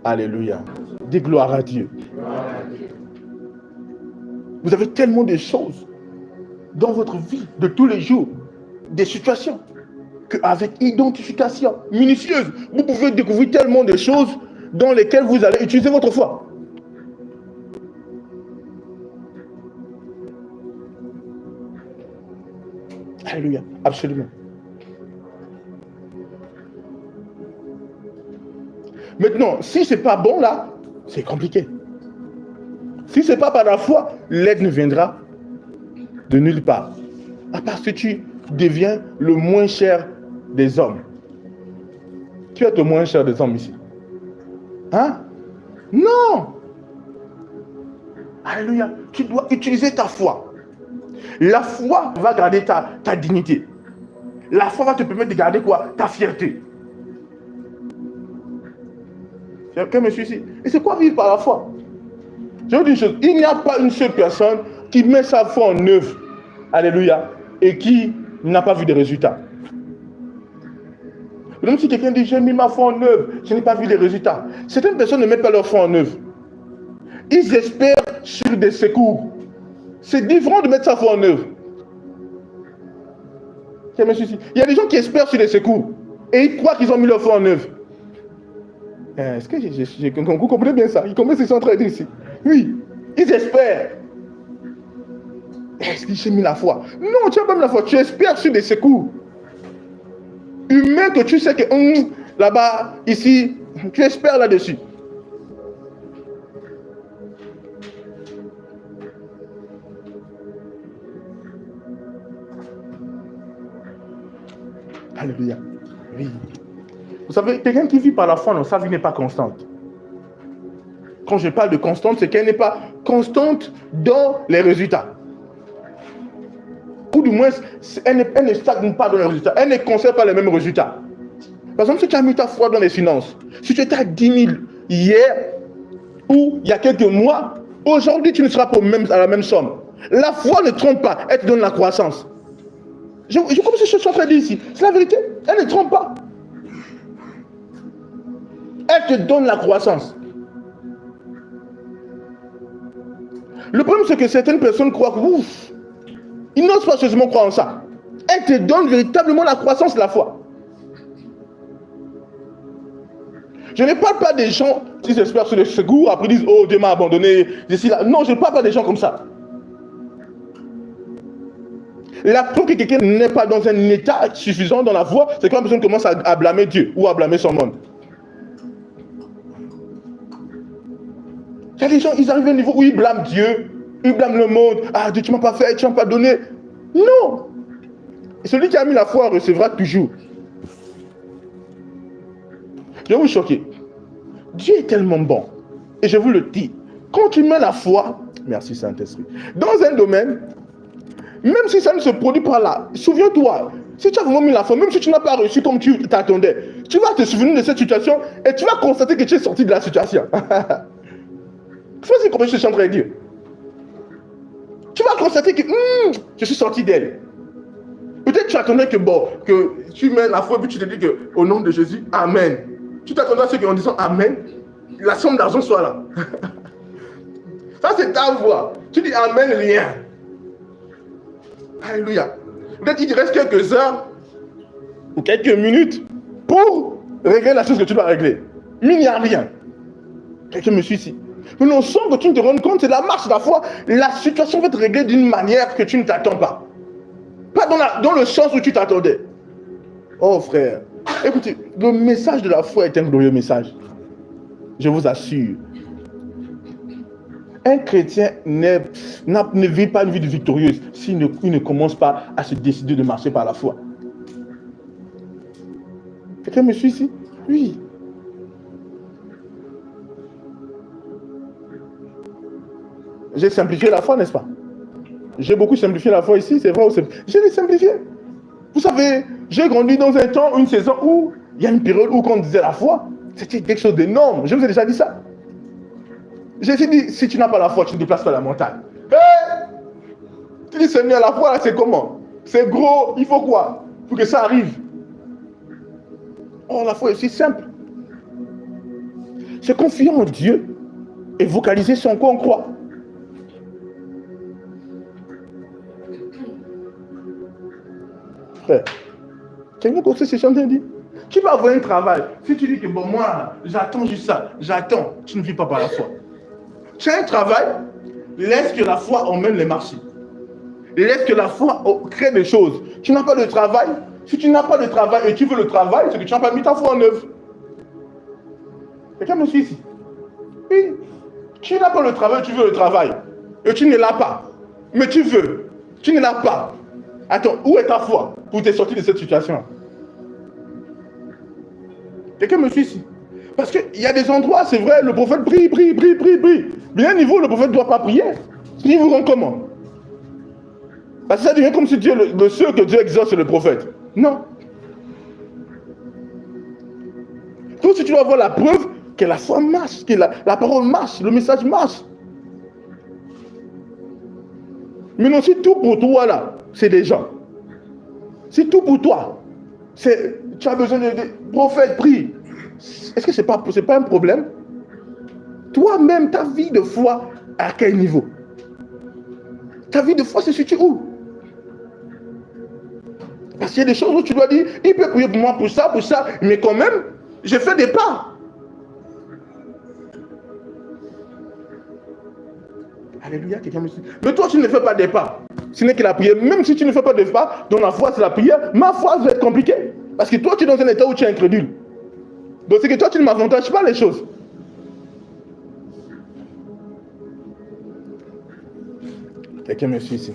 Alléluia. Dis gloire à Dieu. Vous avez tellement de choses dans votre vie de tous les jours, des situations, qu'avec identification minutieuse, vous pouvez découvrir tellement de choses dans lesquelles vous allez utiliser votre foi. Alléluia, absolument. Maintenant, si c'est pas bon là, c'est compliqué. Si c'est pas par la foi, l'aide ne viendra de nulle part. À part si tu deviens le moins cher des hommes. Tu es le moins cher des hommes ici. Hein? Non! Alléluia. Tu dois utiliser ta foi. La foi va garder ta dignité. La foi va te permettre de garder quoi? Ta fierté. Quelqu'un me suit ici. Et c'est quoi vivre par la foi? Je vous dis une chose. Il n'y a pas une seule personne qui met sa foi en œuvre. Alléluia. Et qui n'a pas vu de résultats. Même si quelqu'un dit, j'ai mis ma foi en œuvre, je n'ai pas vu de résultats. Certaines personnes ne mettent pas leur foi en œuvre. Ils espèrent sur des secours. C'est différent de mettre sa foi en œuvre. Il y a des gens qui espèrent sur des secours. Et ils croient qu'ils ont mis leur foi en œuvre. Est-ce que vous comprenez bien ça? Ils comprennent ce qu'ils sont en train de dire ici. Oui, ils espèrent. Est-ce que j'ai mis la foi? Non, tu n'as pas mis la foi. Tu espères sur des secours humains que tu sais que là-bas, ici, tu espères là-dessus. Alléluia. Oui. Vous savez, quelqu'un qui vit par la foi, non, sa vie n'est pas constante. Quand je parle de constante, c'est qu'elle n'est pas constante dans les résultats. Ou du moins, elle ne stagne pas dans les résultats. Elle ne conserve pas les mêmes résultats. Par exemple, si tu as mis ta foi dans les finances, si tu étais à 10 000 hier ou il y a quelques mois, aujourd'hui, tu ne seras pas à la même somme. La foi ne trompe pas, elle te donne la croissance. Je comprends ce que je suis en train de dire ici. C'est la vérité. Elle ne trompe pas. Elle te donne la croissance. Le problème, c'est que certaines personnes croient que ils n'osent pas seulement croire en ça. Elle te donne véritablement la croissance de la foi. Je ne parle pas des gens qui espèrent sur les secours, après disent, oh, Dieu m'a abandonné, ici, là. Non, je ne parle pas des gens comme ça. La preuve que quelqu'un n'est pas dans un état suffisant dans la foi, c'est quand la personne commence à blâmer Dieu ou à blâmer son monde. Il y a des gens, ils arrivent à un niveau où ils blâment Dieu, ils blâment le monde. Ah, Dieu, tu ne m'as pas fait, tu ne m'as pas donné. Non. Et celui qui a mis la foi recevra toujours. Je vais vous choquer. Dieu est tellement bon. Et je vous le dis. Quand tu mets la foi, merci Saint-Esprit, dans un domaine, même si ça ne se produit pas là, souviens-toi, si tu as vraiment mis la foi, même si tu n'as pas réussi comme tu t'attendais, tu vas te souvenir de cette situation et tu vas constater que tu es sorti de la situation. Tu vois ce que je suis en train de dire? Tu vas constater que je suis sorti d'elle. Peut-être tu attendais que tu mets la foi et puis tu te dis que au nom de Jésus, Amen. Tu t'attendais à ce qu'en disant Amen, la somme d'argent soit là. Ça c'est ta voix. Tu dis Amen, rien. Alléluia. Peut-être qu'il te reste quelques heures ou quelques minutes pour régler la chose que tu dois régler. Mais il n'y a rien. Quelqu'un me suit ici. Mais non, sans que tu ne te rendes compte, c'est la marche de la foi. La situation va être réglée d'une manière que tu ne t'attends pas. Pas dans le sens où tu t'attendais. Oh frère, écoutez, le message de la foi est un glorieux message. Je vous assure. Un chrétien ne vit pas une vie victorieuse s'il ne commence pas à se décider de marcher par la foi. Quelqu'un me suit ici? Oui. J'ai simplifié la foi, n'est-ce pas? J'ai beaucoup simplifié la foi ici, c'est vrai ou c'est... Je l'ai simplifié. Vous savez, j'ai grandi dans un temps, une saison où il y a une période où quand on disait la foi, c'était quelque chose d'énorme. Je vous ai déjà dit ça. J'ai dit, si tu n'as pas la foi, tu ne déplaces pas la montagne. Hey! Tu dis, Seigneur, la foi, c'est comment? C'est gros, il faut quoi? Il faut que ça arrive. Oh, la foi est aussi simple. C'est confier en Dieu et vocaliser sur quoi on croit. Frère, quelqu'un comme ça, c'est chanté dit. Tu vas avoir un travail. Si tu dis que bon, moi, j'attends juste ça, j'attends, tu ne vis pas par la foi. Tu as un travail, laisse que la foi emmène les marchés. Laisse que la foi crée des choses. Tu n'as pas de travail. Si tu n'as pas de travail et tu veux le travail, c'est que tu n'as pas mis ta foi en œuvre. Quelqu'un me suit ici? Oui. Tu n'as pas le travail, tu veux le travail. Et tu ne l'as pas. Mais tu veux. Tu ne l'as pas. Attends, où est ta foi pour te sortir de cette situation? Quelqu'un me suit ici? Parce qu'il y a des endroits, c'est vrai, le prophète prie. Bien niveau, le prophète ne doit pas prier. Il vous rend comment? Parce que ça devient comme si Dieu, le seul que Dieu exauce, c'est le prophète. Non. Donc si tu dois avoir la preuve que la foi marche, que la parole marche, le message marche. Mais non, si tout pour toi là, c'est des gens. Si tout pour toi, tu as besoin de prophète, prie. Est-ce que c'est pas un problème? Toi-même, ta vie de foi, à quel niveau? Ta vie de foi se situe où? Parce qu'il y a des choses où tu dois dire, il peut prier pour moi pour ça, mais quand même, je fais des pas. Alléluia, quelqu'un me dit. Mais toi, tu ne fais pas des pas. Ce n'est que la prière. Même si tu ne fais pas de pas, dans la foi, c'est la prière. Ma foi va être compliquée. Parce que toi, tu es dans un état où tu es incrédule. Donc, c'est que toi, tu ne m'avantages pas les choses. Quelqu'un me suit ici.